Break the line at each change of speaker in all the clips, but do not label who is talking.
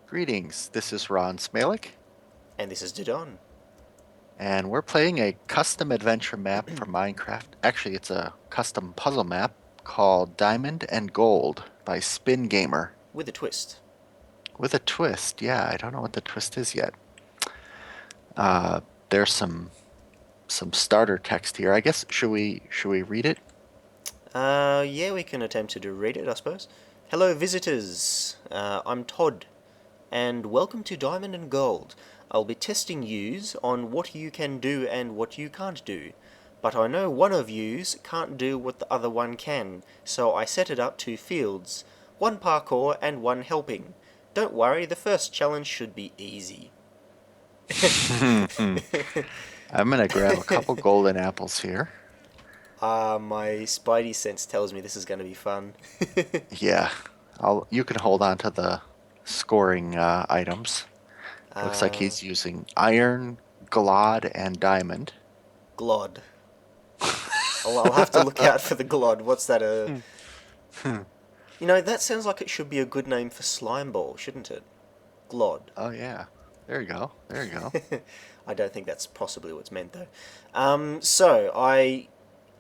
Greetings, this is RSmalec,
And this is daDonn.
and we're playing a custom adventure map for Minecraft. Actually, it's a custom puzzle map called Diamond and Gold by Spin Gamer.
With a twist.
With a twist. Yeah, I don't know what the twist is yet. Uh, there's some starter text here. I guess should we read it?
Yeah, we can attempt to read it, I suppose. Hello, visitors. I'm Todd, and welcome to Diamond and Gold. I'll be testing yous on what you can do and what you can't do. But I know one of yous can't do what the other one can, so I set it up two fields. One parkour and one helping. Don't worry, the first challenge should be easy.
I'm gonna grab a couple golden apples here.
My spidey sense tells me this is going to be fun.
Yeah, you can hold on to the scoring items. Looks like
Uh,
he's using iron, glod, and diamond.
Glod. I'll have to look out for the Glod. What's that? That sounds like it should be a good name for slime ball, shouldn't it? Glod.
Oh yeah. There you go. There you go.
I don't think that's possibly what's meant though. So I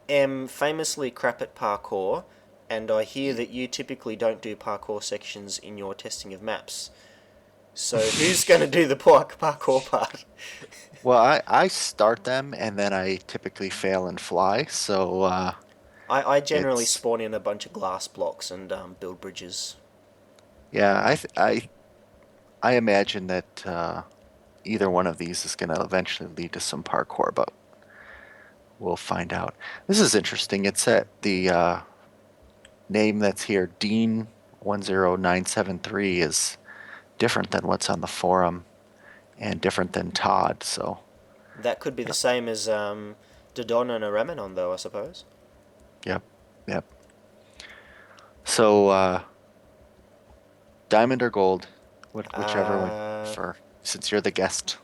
am famously crap at parkour, and I hear that you typically don't do parkour sections in your testing of maps. So who's going to do the parkour part?
Well, I start them and then I typically fail and fly, so
I generally
it's
spawn in a bunch of glass blocks and build bridges.
yeah, I imagine that either one of these is going to eventually lead to some parkour, but we'll find out. This is interesting. It's at the name that's here, Dean 10973 is different than what's on the forum and different than Todd, so
That could be the
yep,
same as daDonn and a Ramanon, though, I suppose.
yep, yep. So diamond or gold, whichever one you
Uh,
prefer, since you're the guest.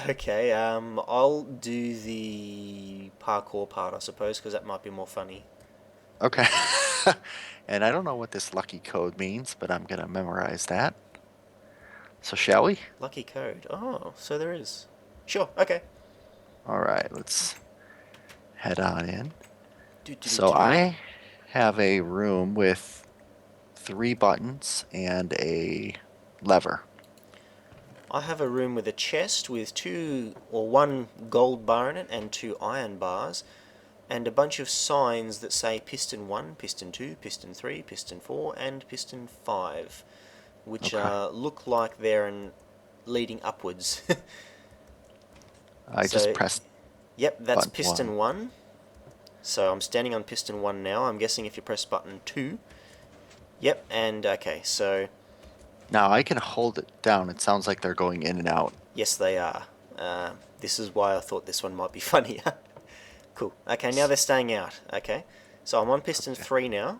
okay, I'll do the parkour part, I suppose, because that might be more funny.
Okay. And I don't know what this lucky code means, but I'm gonna memorize that. So shall we?
Lucky code. Oh, so there is. Sure, okay.
All right, let's head on in.
Do, do, do,
So
do.
I have a room with three buttons and a lever.
I have a room with a chest with one gold bar in it and two iron bars, and a bunch of signs that say piston 1, piston 2, piston 3, piston 4, and piston 5, which
Okay.
look like they're leading upwards.
I just
So,
pressed
yep, that's
button one.
piston 1. So I'm standing on piston 1 now. I'm guessing if you press button 2. Yep, and okay, so
Now I can hold it down. It sounds like they're going in and out.
yes, they are. This is why I thought this one might be funnier. Cool. Okay, now they're staying out. Okay, so I'm on piston
Okay.
3 now.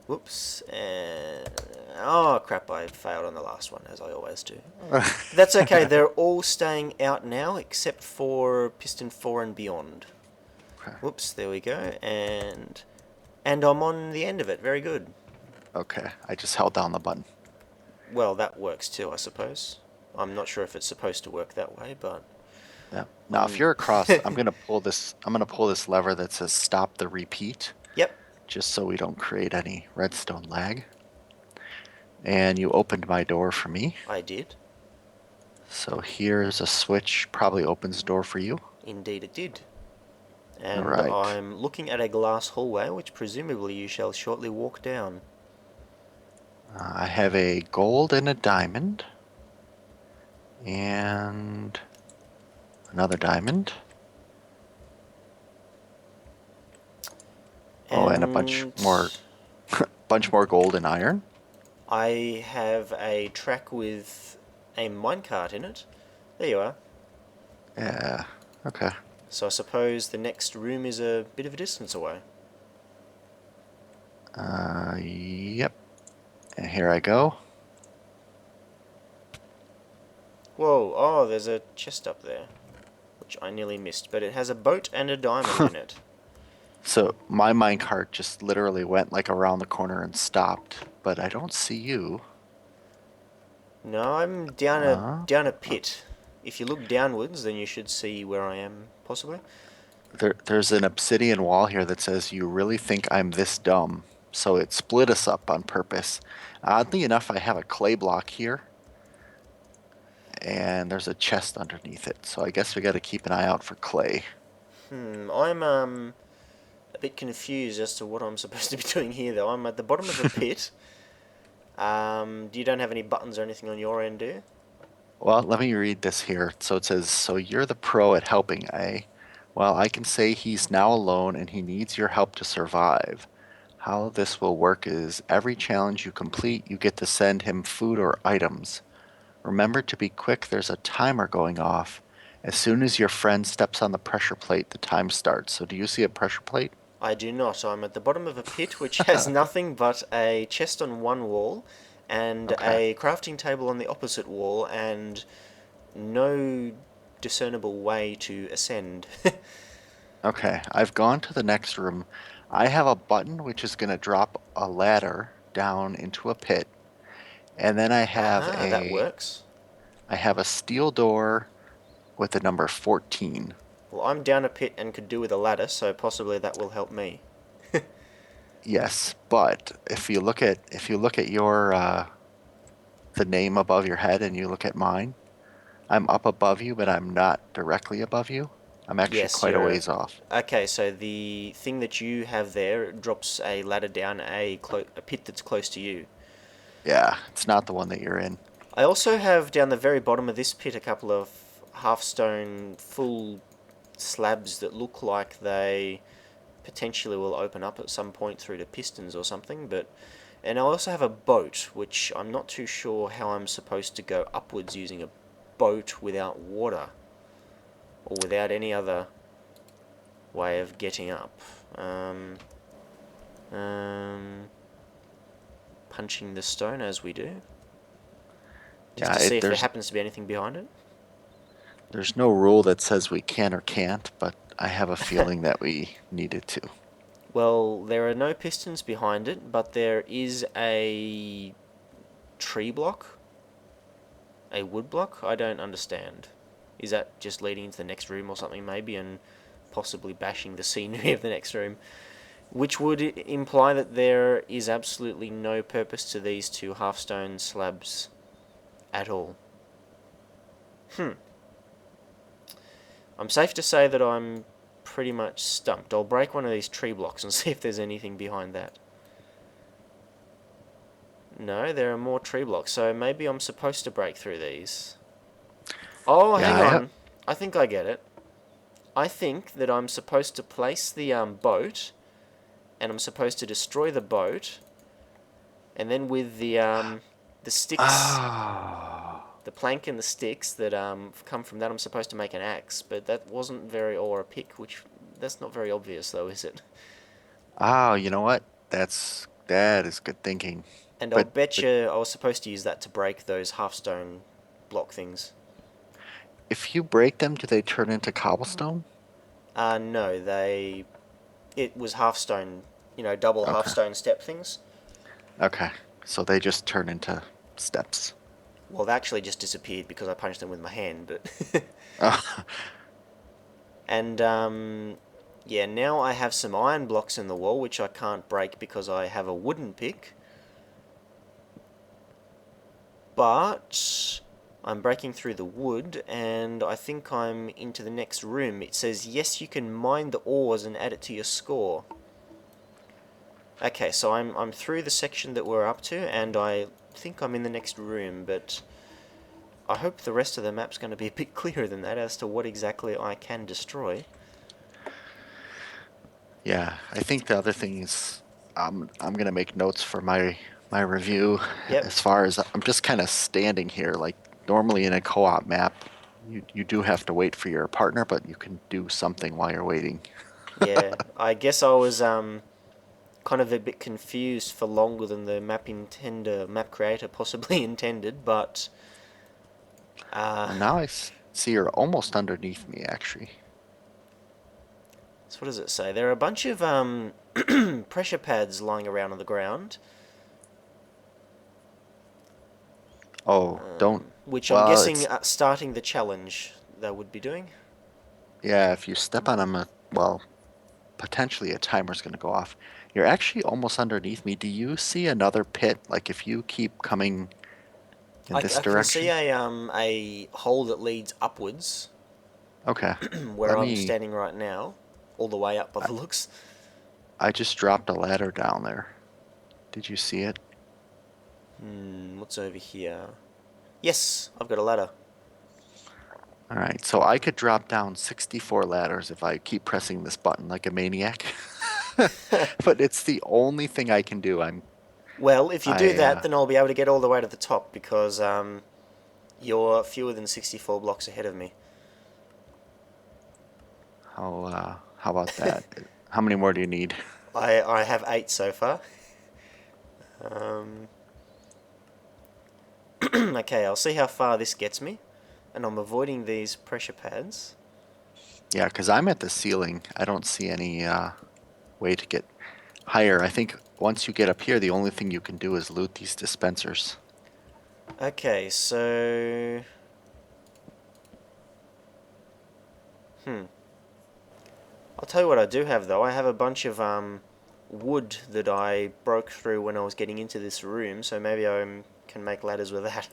Whoops. Oh, crap, I failed on the last one, as I always do. But that's okay, they're all staying out now, except for piston 4 and beyond.
Okay.
Whoops, there we go, and I'm on the end of it. Very good.
Okay. I just held down the button.
Well, that works too, I suppose. I'm not sure if it's supposed to work that way, but
Yeah. Now, if
I'm.
you're across, I'm gonna pull this. I'm gonna pull this lever that says "Stop the repeat,"
Yep,
just so we don't create any redstone lag. And you opened my door for me.
I did.
So here's a switch. Probably opens the door for you.
Indeed, it did.
All
And
right.
I'm looking at a glass hallway, which presumably you shall shortly walk down.
I have a gold and a diamond, and another diamond. Oh, and a
And
bunch more gold and iron.
I have a track with a minecart in it. There you are.
Yeah. Okay.
So I suppose the next room is a bit of a distance away.
Yep. And here I go.
Whoa, oh, there's a chest up there, which I nearly missed, but it has a boat and a diamond in it.
So my minecart just literally went like around the corner and stopped, but I don't see you.
No, I'm down a
Uh,
down a pit. If you look downwards, then you should see where I am, possibly.
there's an obsidian wall here that says, "You really think I'm this dumb?" So it split us up on purpose. Oddly enough, I have a clay block here, and there's a chest underneath it. So I guess we got to keep an eye out for clay.
I'm a bit confused as to what I'm supposed to be doing here, though. I'm at the bottom of a pit. You don't have any buttons or anything on your end, do you?
Well, let me read this here. So it says, "So you're the pro at helping, eh? Well, I can say he's now alone and he needs your help to survive. How this will work is every challenge you complete, you get to send him food or items. Remember to be quick, there's a timer going off. As soon as your friend steps on the pressure plate, the time starts." So do you see a pressure plate?
I do not. I'm at the bottom of a pit which has nothing but a chest on one wall and
Okay.
a crafting table on the opposite wall and no discernible way to ascend.
Okay. I've gone to the next room. I have a button which is going to drop a ladder down into a pit. And then
Aha, that works.
I have a steel door with the number 14.
Well, I'm down a pit and could do with a ladder, so possibly that will help me.
Yes, but if you look at your the name above your head and you look at mine, I'm up above you, but I'm not directly above you. I'm actually
Yes,
quite a
you're...
ways off.
Okay, so the thing that you have there drops a ladder down a pit that's close to you.
Yeah, it's not the one that you're in.
I also have down the very bottom of this pit a couple of half stone full slabs that look like they potentially will open up at some point through the pistons or something, but and I also have a boat, which I'm not too sure how I'm supposed to go upwards using a boat without water or without any other way of getting up. Um, um, Punching the stone as we do, just
Yeah,
to see if there
there's
happens to be anything behind it.
no rule that says we can or can't, but I have a feeling that we needed to.
Well, there are no pistons behind it, but there is a tree block, a wood block. I don't understand. Is that just leading into the next room or something, maybe, and possibly bashing the scenery of the next room? Which would imply that there is absolutely no purpose to these two half stone slabs at all. Hmm. I'm safe to say that I'm pretty much stumped. I'll break one of these tree blocks and see if there's anything behind that. No, there are more tree blocks, so maybe I'm supposed to break through these. Oh,
Yeah,
hang
I have.
on. I think I get it. I think that I'm supposed to place the boat, and I'm supposed to destroy the boat, and then with the sticks,
Oh.
the plank and the sticks that come from that, I'm supposed to make an axe. But that wasn't very, or a pick, which that's not very obvious though, is it?
Oh, you know what? That is good thinking.
And I'll
But
bet you I was supposed to use that to break those half stone block things.
if you break them, do they turn into cobblestone?
No, they it was half stone, double half
Okay.
stone step things.
Okay. So they just turn into steps.
Well, they actually just disappeared because I punched them with my hand, but
Oh,
and yeah, now I have some iron blocks in the wall which I can't break because I have a wooden pick. But I'm breaking through the wood and I think I'm into the next room. It says yes, you can mine the ores and add it to your score. Okay, so I'm through the section that we're up to, and I think I'm in the next room, but I hope the rest of the map's going to be a bit clearer than that as to what exactly I can destroy.
yeah. I think the other thing is I'm gonna make notes for my review
Yep,
as far as I'm just kind of standing here. Like normally in a co-op map, you do have to wait for your partner, but you can do something while you're waiting.
yeah. I guess I was kind of a bit confused for longer than the map creator possibly intended, but uh,
Well, now see you're almost underneath me, actually.
so what does it say? There are a bunch of pressure pads lying around on the ground.
Oh, don't.
which I'm
Well,
guessing
it's
starting the challenge they would be doing.
yeah. If you step on them, well, potentially a timer's going to go off. You're actually almost underneath me. Do you see another pit? Like if you keep coming in this
I can see
direction?
a hole that leads upwards
Okay.
where
Let
I'm
me.
standing right now, all the way up by
I,
the looks.
I just dropped a ladder down there. Did you see it?
What's over here? Yes, I've got a ladder.
All right. So I could drop down 64 ladders if I keep pressing this button like a maniac. But it's the only thing I can do.
Well, if you do
I
that, then I'll be able to get all the way to the top because you're fewer than 64 blocks ahead of me.
how about that? How many more do you need?
I have 8 so far. Um, okay, I'll see how far this gets me. And I'm avoiding these pressure pads.
Yeah, because I'm at the ceiling. I don't see any way to get higher. I think once you get up here, the only thing you can do is loot these dispensers.
Okay, so... Hmm. I'll tell you what I do have though. I have a bunch of wood that I broke through when I was getting into this room, so maybe I can make ladders with that.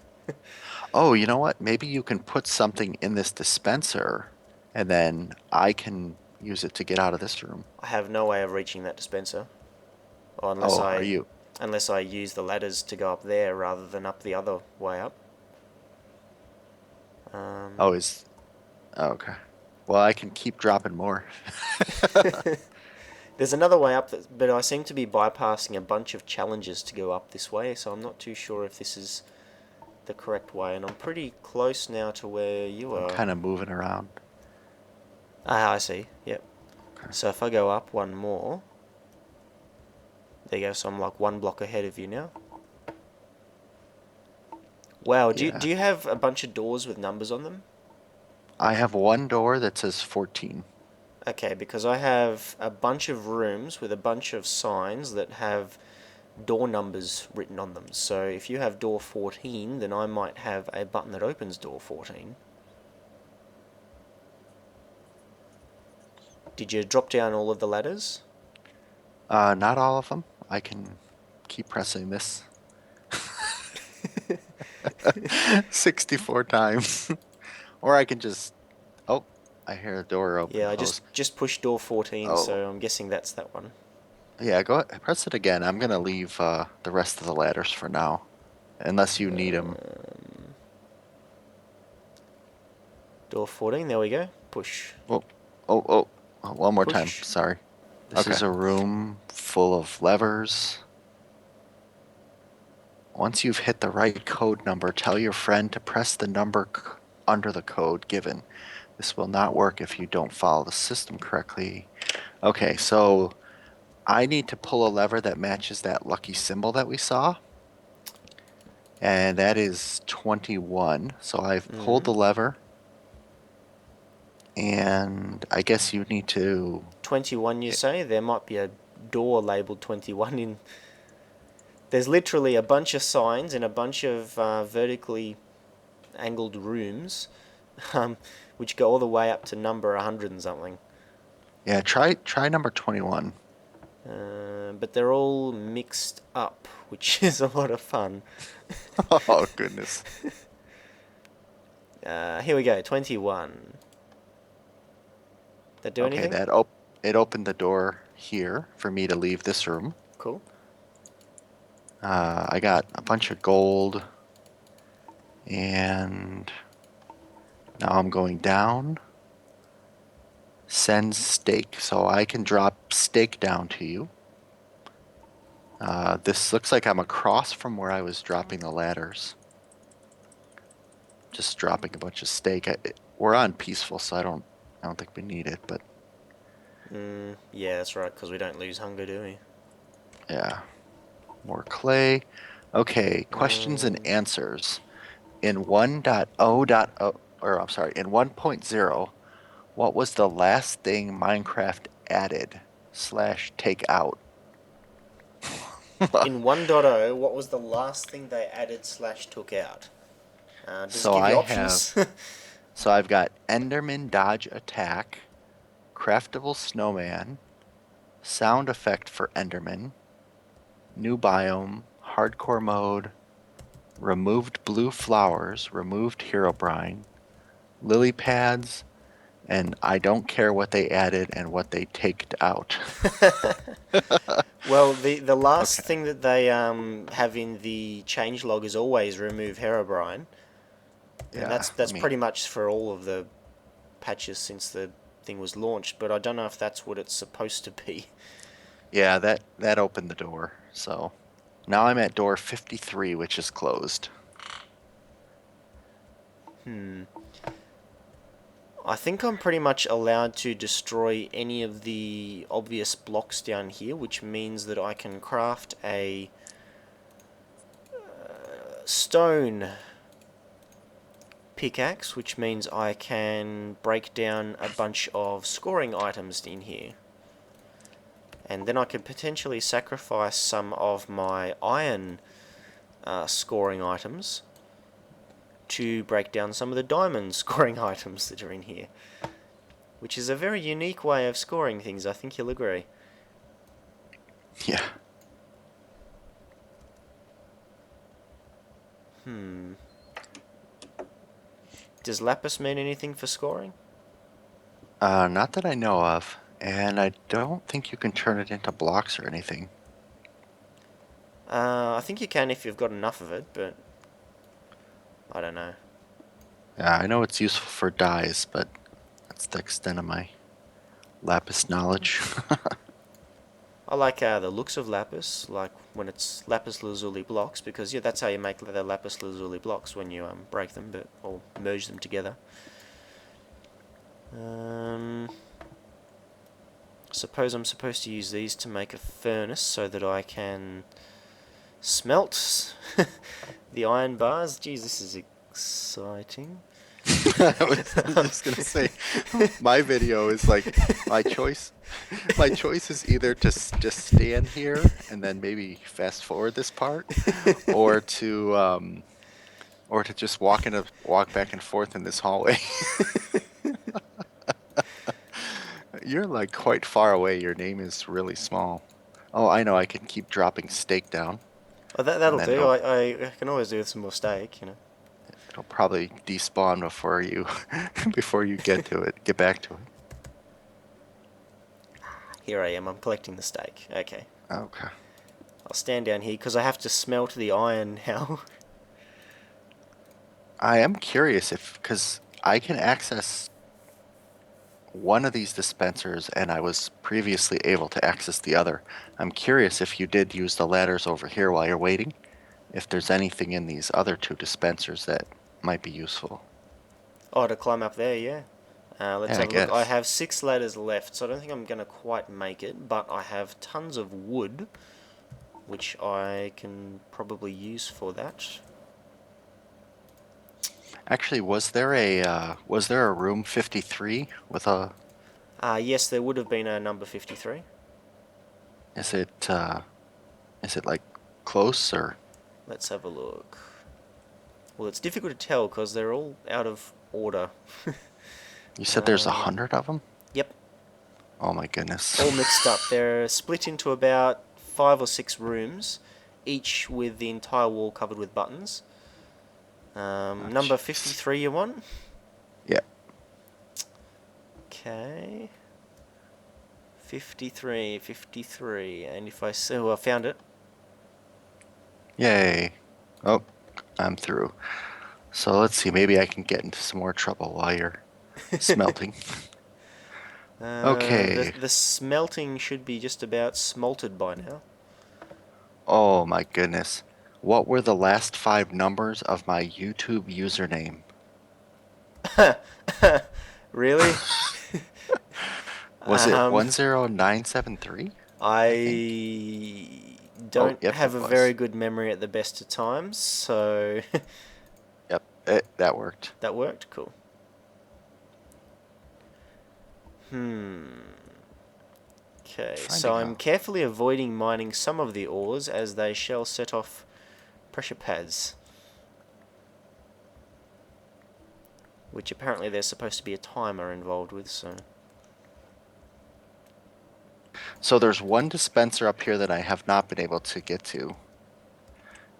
Oh, you know what? Maybe you can put something in this dispenser, and then I can use it to get out of this room.
I have no way of reaching that dispenser, or
Oh, are you?
unless I use the ladders to go up there rather than up the other way up. Um,
Oh, oh, okay. Well, I can keep dropping more.
there's another way up, but I seem to be bypassing a bunch of challenges to go up this way, so I'm not too sure if this is the correct way. And I'm pretty close now to where you
I'm
are.
kind of moving around.
Ah, I see. Yep.
Okay.
So if I go up one more, there you go. So I'm like 1 block ahead of you now. Wow.
Yeah.
Do you have a bunch of doors with numbers on them?
I have one door that says 14.
Okay, because I have a bunch of rooms with a bunch of signs that have door numbers written on them. So if you have door 14, then I might have a button that opens door 14. Did you drop down all of the ladders?
Not all of them. I can keep pressing this 64 times. Or I can just. Oh, I hear a door open
Yeah,
and
I
close.
just pushed door 14,
Oh,
so I'm guessing that's that one.
yeah, go ahead. Press it again. I'm going to leave the rest of the ladders for now. Unless you need them.
Door 14, there we go. Push.
Oh, one more time.
Push.
Sorry. This
Okay.
is a room full of levers. Once you've hit the right code number, tell your friend to press the number under the code given. This will not work if you don't follow the system correctly. Okay, so I need to pull a lever that matches that lucky symbol that we saw, and that is 21. So I've pulled
Mm.
the lever, and I guess you need to
21, you
hit.
say? There might be a door labeled 21 in. There's literally a bunch of signs in a bunch of vertically angled rooms, um, which go all the way up to number 100 and something.
Yeah, try number 21.
But they're all mixed up, which is a lot of fun.
Oh, goodness.
Here we go, 21. That do
Okay,
anything?
it opened the door here for me to leave this room.
Cool.
I got a bunch of gold, and now I'm going down. Send stake, so I can drop stake down to you. This looks like I'm across from where I was dropping the ladders. Just dropping a bunch of stake. We're on peaceful, so I don't think we need it, but
Yeah, that's right, because we don't lose hunger, do we?
yeah, more clay. Okay, questions and
Um,
answers. In 1.0.0, or I'm sorry, in 1.0, what was the last thing Minecraft added slash take out?
in 1.0, what was the last thing they added slash took out? Does it
So
give
I
you
have,
options?
so I've got Enderman Dodge Attack, Craftable Snowman, Sound Effect for Enderman, New Biome, Hardcore Mode, Removed Blue Flowers, Removed Herobrine, Lily Pads, and I don't care what they added and what they taked out.
Well, the last
Okay.
thing that they have in the changelog is always remove Herobrine, and
Yeah,
that's pretty much for all of the patches since the thing was launched. But I don't know if that's what it's supposed to be.
yeah, that opened the door. So now I'm at door 53, which is closed.
Hmm. I think I'm pretty much allowed to destroy any of the obvious blocks down here, which means that I can craft a stone pickaxe, which means I can break down a bunch of scoring items in here. And then I could potentially sacrifice some of my iron scoring items to break down some of the diamond scoring items that are in here. Which is a very unique way of scoring things, I think you'll agree.
Yeah.
Hmm. Does lapis mean anything for scoring?
Not that I know of, and I don't think you can turn it into blocks or anything.
I think you can if you've got enough of it, but I don't know.
Yeah, I know it's useful for dyes, but that's the extent of my lapis knowledge.
I like the looks of lapis, like when it's lapis lazuli blocks, because yeah, that's how you make the lapis lazuli blocks when you break them, or merge them together. Um, suppose I'm supposed to use these to make a furnace so that I can smelt the iron bars. Geez, this is exciting.
I'm just gonna say, my video is like my choice. My choice is either to just stand here and then maybe fast forward this part, or to just walk back and forth in this hallway. You're like quite far away. Your name is really small. Oh, I know. I can keep dropping steak down,
Oh,
and
that'll
then
do. I can always do with some more steak.
it'll probably despawn before you before you get back to it.
Here I am. I'm collecting the steak. Okay.
Okay.
I'll stand down here because I have to smelt the iron now.
I am curious if because I can access one of these dispensers and I was previously able to access the other. I'm curious if you did use the ladders over here while you're waiting, if there's anything in these other two dispensers that might be useful.
Oh, to climb up there, yeah. Let's
Yeah, I
have a look. I
guess.
have 6 ladders left, so I don't think I'm going to quite make it, but I have tons of wood, which I can probably use for that.
Actually, was there a room 53 with a
Yes, there would have been a number 53.
is it uh is it like close or
Let's have a look. Well, it's difficult to tell because they're all out of order.
you said there's a
Um,
hundred of them?
yep,
Oh my goodness.
all mixed up. They're split into about 5 or 6 rooms, each with the entire wall covered with buttons.
Oh,
Number
jeez.
53 you want?
Yeah.
Okay. 53, 53. And if I say, oh, I found it.
Yay. Oh, I'm through. So let's see, maybe I can get into some more trouble while you're smelting.
The
Okay.
the smelting should be just about smelted by now.
Oh my goodness. What were the last five numbers of my YouTube username?
Really?
Was it
Um,
10973? I think.
I
Oh,
don't
yep, it
have a very
was.
good memory at the best of times, so
Yep, that worked.
that worked. Cool. Hmm. Okay, so
Finding
I'm
out.
carefully avoiding mining some of the ores as they shall set off pressure pads. which apparently there's supposed to be a timer involved with, so...
So there's one dispenser up here that I have not been able to get to.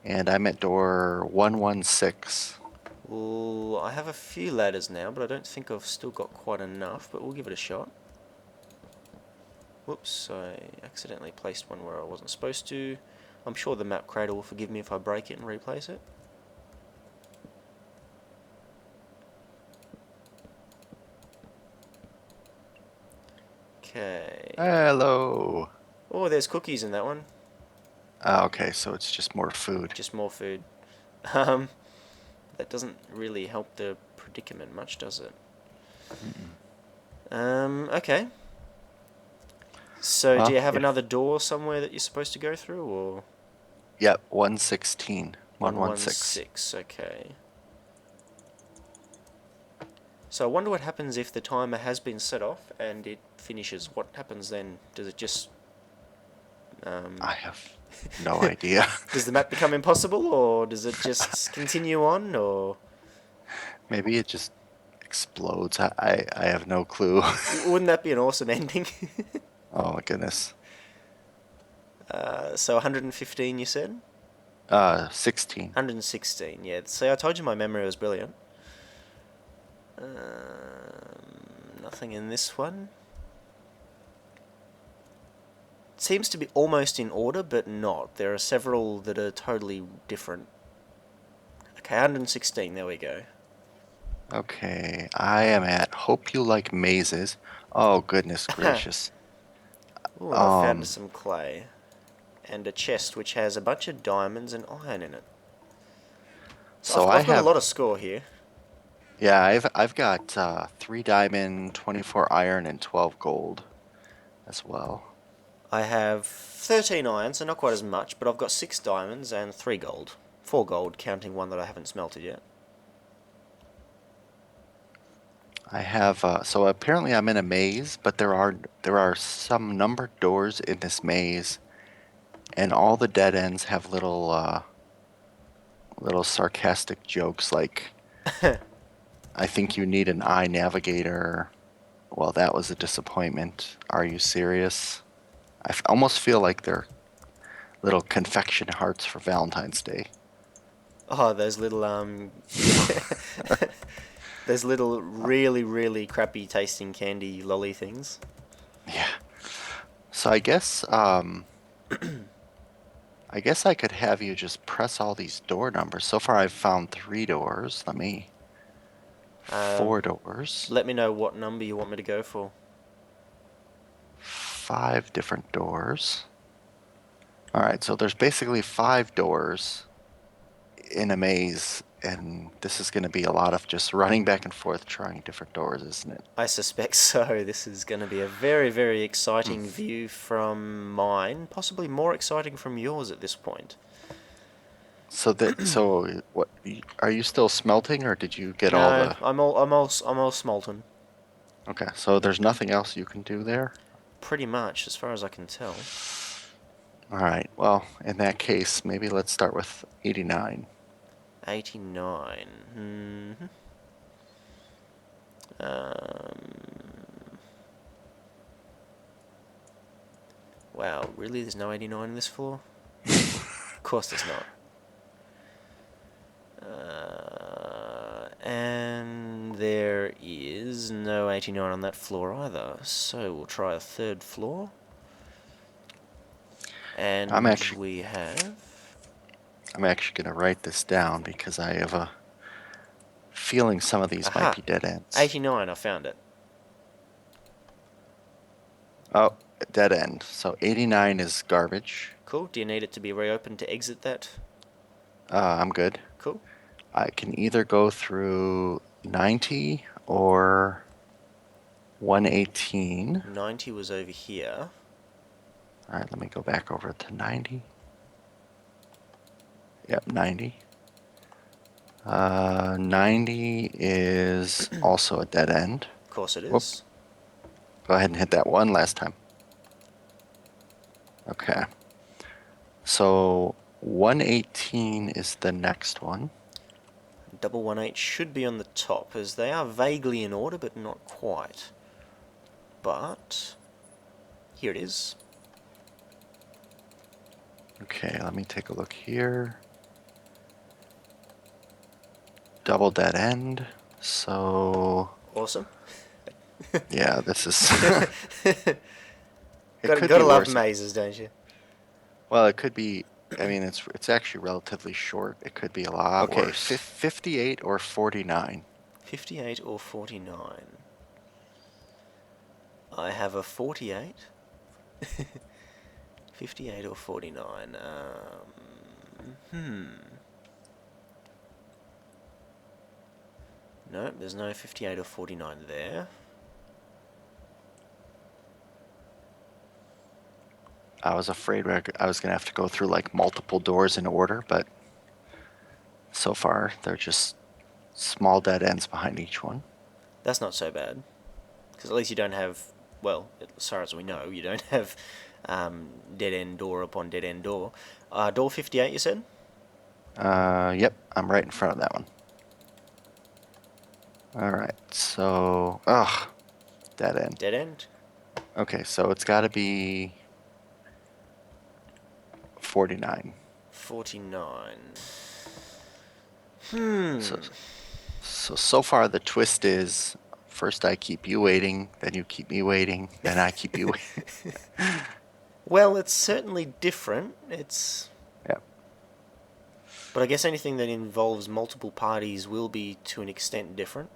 And I'm at door 116.
Well, I have a few ladders now, but I don't think I've still got quite enough, but we'll give it a shot. Whoops, I accidentally placed one where I wasn't supposed to. I'm sure the map creator will forgive me if I break it and replace it. Okay.
Hello.
Oh, there's cookies in that one.
Okay, so it's just more food.
Just more food. Um, that doesn't really help the predicament much, does it? Okay. So, do
Well,
you have
if,
another door somewhere that you're supposed to go through, or...?
yep, 116. 116.
116, okay. So I wonder what happens if the timer has been set off and it finishes. What happens then? Does it just...
I have no idea.
does the map become impossible, or does it just continue on, or...
Maybe it just explodes. I have no clue.
Wouldn't that be an awesome ending?
Oh my goodness.
So 115, you said?
16.
116, yeah. See, I told you my memory was brilliant. Nothing in this one. Seems to be almost in order, but not. There are several that are totally different. Okay, 116, there we go.
Okay, I am at Hope You Like Mazes. Oh goodness gracious.
Ooh, and I found
Um,
some clay. And a chest which has a bunch of diamonds and iron in it. So
so I
I've got a
have,
lot of score here.
yeah, I've got 3 diamond, 24 iron, and 12 gold as well.
I have 13 iron, so not quite as much, but I've got 6 diamonds and 3 gold. 4 gold, counting one that I haven't smelted yet.
I have so apparently I'm in a maze, but there are some numbered doors in this maze, and all the dead ends have little sarcastic jokes like, "I think you need an eye navigator." Well, that was a disappointment. Are you serious? Almost feel like they're little confection hearts for Valentine's Day.
Oh, those little, those little really, really crappy tasting candy lolly things.
Yeah. So I guess I could have you just press all these door numbers. So far I've found 3 doors. Let me 4 doors.
Let me know what number you want me to go for.
5 different doors. All right, so there's basically 5 doors in a maze, and this is going to be a lot of just running back and forth trying different doors, isn't it?
I suspect so. This is going to be a very, very exciting view from mine. Possibly more exciting from yours at this point.
So what are you still smelting, or did you get all
No,
the...
I'm all smolten.
Okay, so there's nothing else you can do there?
Pretty much, as far as I can tell.
All right, well, in that case, maybe let's start with 89.
89. Wow, really? There's no 89 in this floor? Of course there's not. And there is no 89 on that floor either. So we'll try a third floor. And
I'm actually
we have...
I'm actually going to write this down because I have a feeling some of these might
Aha!
be dead ends.
89, I found it.
Oh, dead end. So 89 is garbage.
Cool. Do you need it to be reopened to exit that?
I'm good.
Cool.
I can either go through 90 or 118.
90 was over here.
All right, let me go back over to 90. Yep, 90. 90 is also a dead end.
Of course it
Whoop.
is.
Go ahead and hit that one last time. Okay. So 118 is the next one.
Double 1-8 should be on the top, as they are vaguely in order, but not quite. But here it is.
Okay, let me take a look here. Double dead end. So
Awesome.
yeah, this is. It could be
Gotta love
worse.
mazes, don't you?
Well, it could be. I mean, it's actually relatively short. It could be a lot
Okay,
worse. 58 or 49.
58 or 49. I have a 48. 58 or 49. No, there's no 58 or 49 there.
I was afraid I was gonna have to go through like multiple doors in order, but so far they're just small dead ends behind each one.
That's not so bad. Because at least you don't have, well, as far as we know, you don't have dead end door upon dead end door. Door 58, you said?
Yep, I'm right in front of that one. All right, so dead end.
Dead end?
Okay, so it's got to be 49.
49.
So, so far the twist is first I keep you waiting, then you keep me waiting, then I keep you waiting.
Well, it's certainly different. It's.
Yep.
But I guess anything that involves multiple parties will be to an extent different.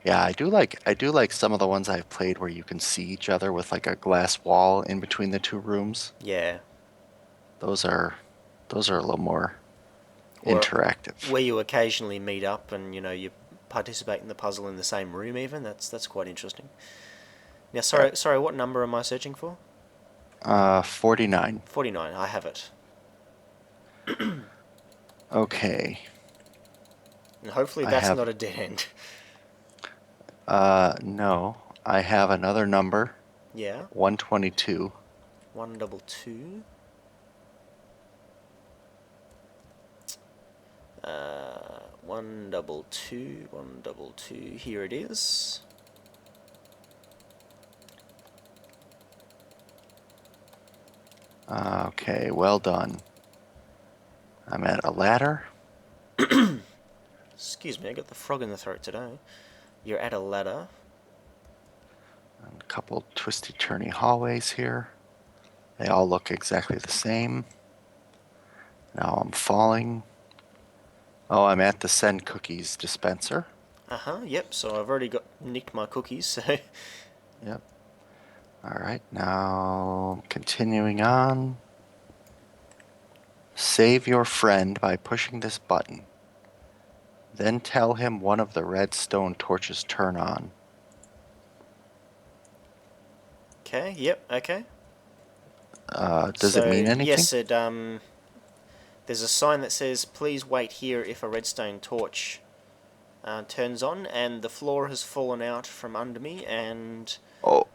Yeah, I do like some of the ones I've played where you can see each other with like a glass wall in between the two rooms.
Yeah.
Those are those are a little more
Or
interactive.
where you occasionally meet up and, you participate in the puzzle in the same room even. That's quite interesting. Now,
Right.
sorry, what number am I searching for?
49.
49, I have it.
Okay.
And hopefully
I
that's
have
not a dead end.
no. I have another number,
Yeah.
122.
122. 122, 122. Here it is.
Okay, well done. I'm at a ladder.
Excuse me, I got the frog in the throat today. You're at a ladder.
And a couple twisty turny hallways here. They all look exactly the same. Now I'm falling. Oh, I'm at the send cookies dispenser.
Yep, so I've already got nicked my cookies, so.
Yep. All right, now continuing on. Save your friend by pushing this button. Then tell him one of the redstone torches turn on.
Okay, yep, okay.
Does it
So,
mean anything?
yes, there's a sign that says, please wait here if a redstone torch turns on, and the floor has fallen out from under me, and
Oh,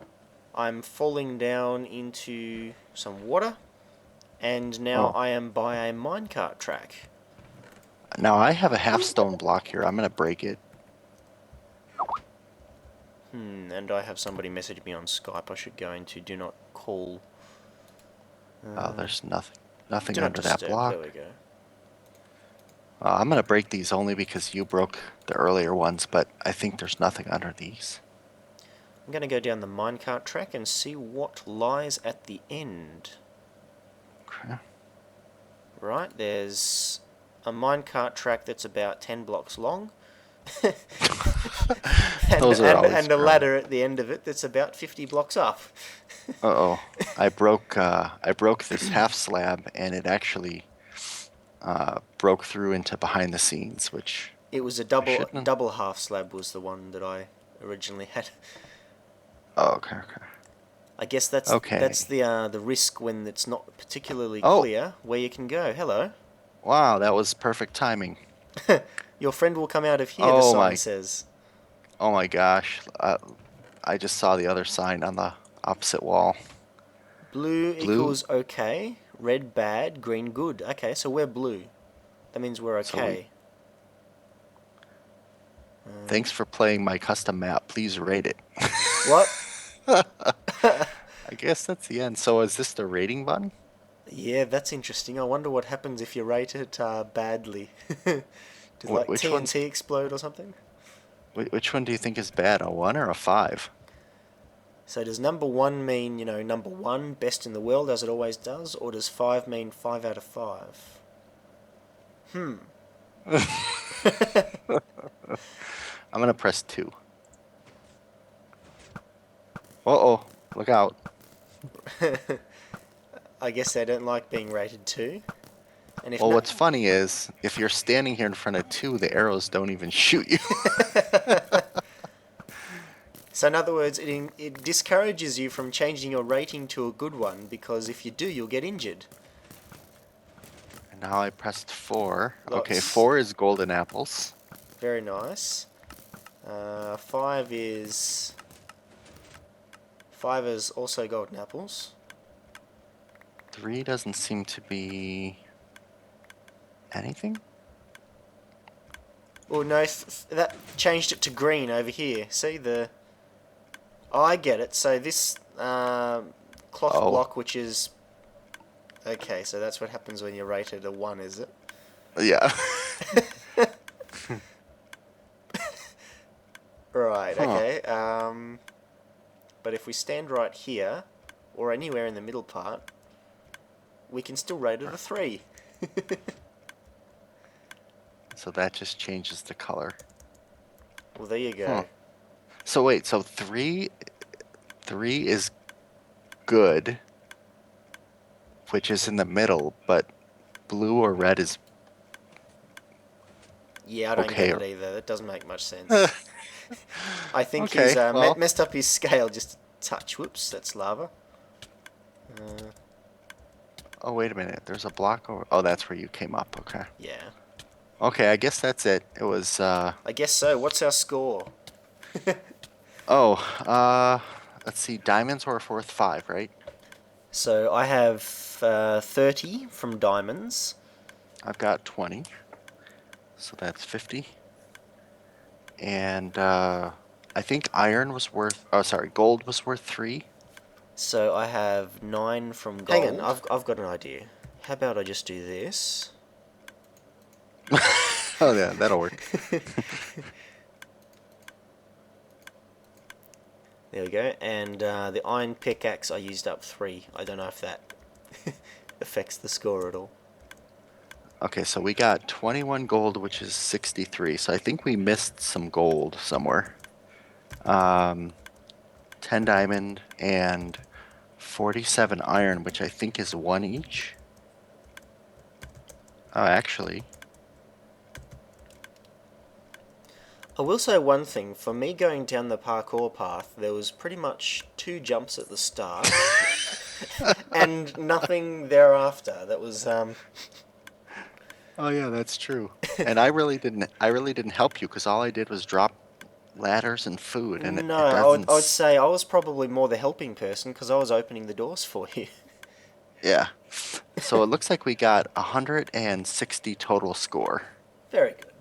I'm falling down into some water, and now
oh.
I am by a minecart track.
Now I have a half stone block here. I'm gonna break it.
And I have somebody message me on Skype. I should go into do not call.
Oh, there's nothing
Do not
under that
disturb. There
block.
we go.
I'm gonna break these only because you broke the earlier ones, but I think there's nothing under these.
I'm going to go down the minecart track and see what lies at the end.
Okay.
Right, there's a minecart track that's about 10 blocks long.
Those are always
and a
fun.
ladder at the end of it that's about 50 blocks up.
Uh-oh. I broke this half slab and it actually broke through into behind the scenes, which
It was a
I shouldn't have.
double half slab was the one that I originally had.
Oh, okay, okay.
I guess that's
Okay.
the risk when it's not particularly
Oh,
clear where you can go. Hello.
wow, that was perfect timing.
Your friend will come out of here, the
Oh
sign
my,
says.
oh my gosh. I just saw the other sign on the opposite wall.
Blue
Blue?
equals okay, red bad, green good. Okay, so we're blue. That means we're
So we
okay.
thanks for playing my custom map. Please rate it.
What?
I guess that's the end. So is this the rating button?
Yeah, that's interesting. I wonder what happens if you rate it badly. Does like
Which one's
TNT explode or something?
which one do you think is bad? A 1 or a 5?
So does number one mean, number one, best in the world as it always does, or does five mean 5 out of 5? Hmm.
I'm gonna press 2. Uh-oh, look out.
I guess they don't like being rated 2. And if
Well,
not,
what's funny is if you're standing here in front of 2, the arrows don't even shoot you.
so in other words, it discourages you from changing your rating to a good one because if you do, you'll get injured.
And now I pressed 4. Okay,
Lots.
4 is golden apples.
Very nice. Five is also golden apples.
3 doesn't seem to be anything.
Oh no, that changed it to green over here. See the? Oh, I get it. So this cloth
Oh,
block, which is okay. So that's what happens when you're rated a 1, is it?
yeah.
Right.
Huh.
Okay. But if we stand right here, or anywhere in the middle part, we can still rate it a 3.
So that just changes the color.
Well, there you
Huh.
go.
So wait, so 3 is good, which is in the middle, but blue or red is
Yeah, I don't get
okay.
it either. That doesn't make much sense. I think he's
Okay, well,
messed up his scale just a touch. Whoops, that's lava. Uh,
oh wait a minute. There's a block over. Oh, that's where you came up. Okay.
yeah,
Okay, I guess that's it. It was
I guess so. What's our score?
oh, let's see. Diamonds were worth 5, right?
So I have 30 from diamonds.
I've got 20. So that's 50. And I think iron was worth oh sorry, gold was worth 3.
So I have 9 from
Hang
gold.
on,
I've got an idea. How about I just do this?
oh yeah, that'll work.
There we go. And the iron pickaxe, I used up 3. I don't know if that affects the score at all.
Okay, so we got 21 gold, which is 63. So I think we missed some gold somewhere. 10 diamond and 47 iron, which I think is 1 each. Oh, actually,
I will say one thing. For me going down the parkour path, there was pretty much 2 jumps at the start and nothing thereafter. That was
oh yeah, that's true. And I really didn't help you because all I did was drop ladders and food, and
no.
it doesn't.
I would say I was probably more the helping person because I was opening the doors for you.
Yeah. So it looks like we got 160 total score.
Very good.